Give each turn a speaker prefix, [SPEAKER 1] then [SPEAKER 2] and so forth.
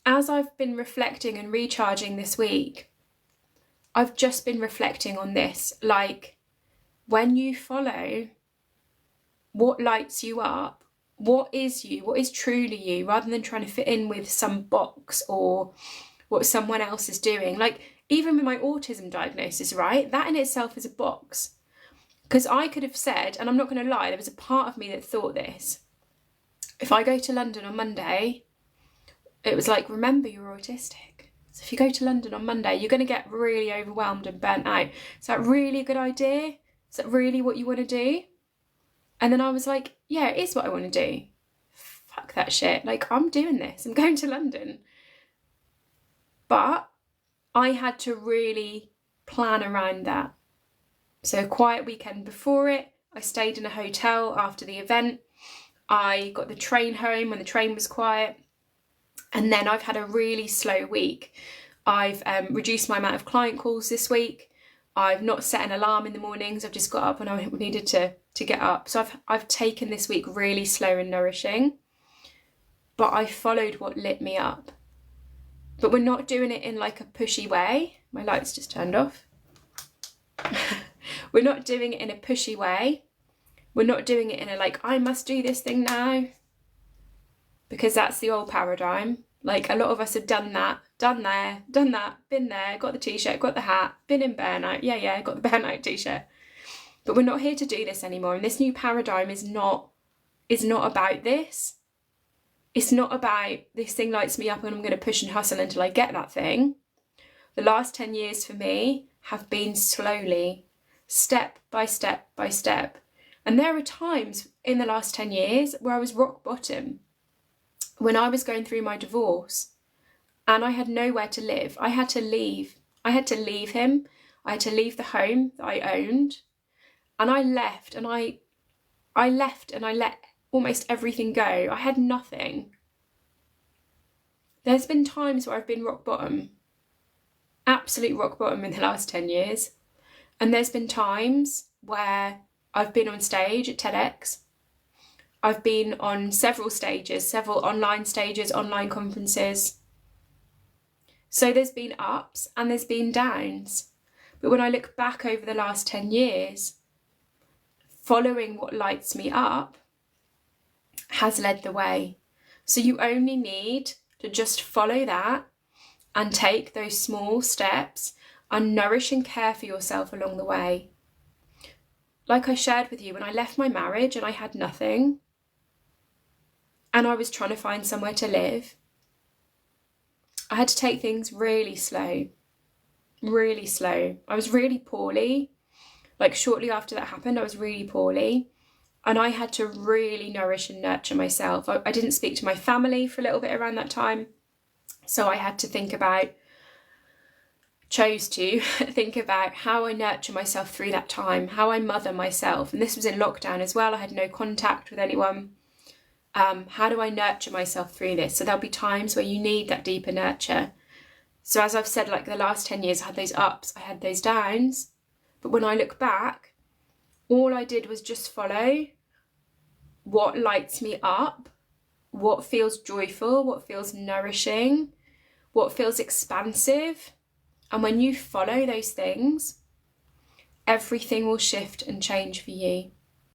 [SPEAKER 1] as I've been reflecting and recharging this week, I've just been reflecting on this, like, when you follow what lights you up, what is you, what is truly you, rather than trying to fit in with some box or what someone else is doing. Like, even with my autism diagnosis, right, that in itself is a box. Because I could have said, and I'm not going to lie, there was a part of me that thought this: if I go to London on Monday, it was like, remember, you're autistic. So if you go to London on Monday, you're going to get really overwhelmed and burnt out. Is that really a good idea? Is that really what you want to do? And then I was like, yeah, it is what I want to do. Fuck that shit. Like, I'm doing this. I'm going to London. But I had to really plan around that. So a quiet weekend before it, I stayed in a hotel after the event. I got the train home when the train was quiet. And then I've had a really slow week. I've reduced my amount of client calls this week. I've not set an alarm in the mornings. I've just got up when I needed to get up. So I've taken this week really slow and nourishing. But I followed what lit me up. But we're not doing it in like a pushy way. My lights just turned off. We're not doing it in a pushy way. We're not doing it in a like, I must do this thing now. Because that's the old paradigm. Like, a lot of us have done that, done that, been there, got the t-shirt, got the hat, been in burnout. Yeah, got the burnout t-shirt. But we're not here to do this anymore. And this new paradigm is not about this. It's not about this thing lights me up and I'm going to push and hustle until I get that thing. The last 10 years for me have been slowly, step by step by step. And there are times in the last 10 years where I was rock bottom. When I was going through my divorce and I had nowhere to live, I had to leave. I had to leave him. I had to leave the home that I owned. And I left and I let almost everything go. I had nothing. There's been times where I've been rock bottom, absolute rock bottom in the last 10 years. And there's been times where I've been on stage at TEDx. I've been on several stages, several online stages, online conferences. So there's been ups and there's been downs. But when I look back over the last 10 years, following what lights me up has led the way. So you only need to just follow that and take those small steps and nourish and care for yourself along the way. Like I shared with you, when I left my marriage and I had nothing, and I was trying to find somewhere to live, I had to take things really slow, really slow. I was really poorly. Like, shortly after that happened, I was really poorly. And I had to really nourish and nurture myself. I didn't speak to my family for a little bit around that time. So I had to chose to think about how I nurture myself through that time, how I mother myself. And this was in lockdown as well. I had no contact with anyone. How do I nurture myself through this? So there'll be times where you need that deeper nurture. So as I've said, like the last 10 years, I had those ups, I had those downs. But when I look back, all I did was just follow what lights me up, what feels joyful, what feels nourishing, what feels expansive. And when you follow those things, everything will shift and change for you.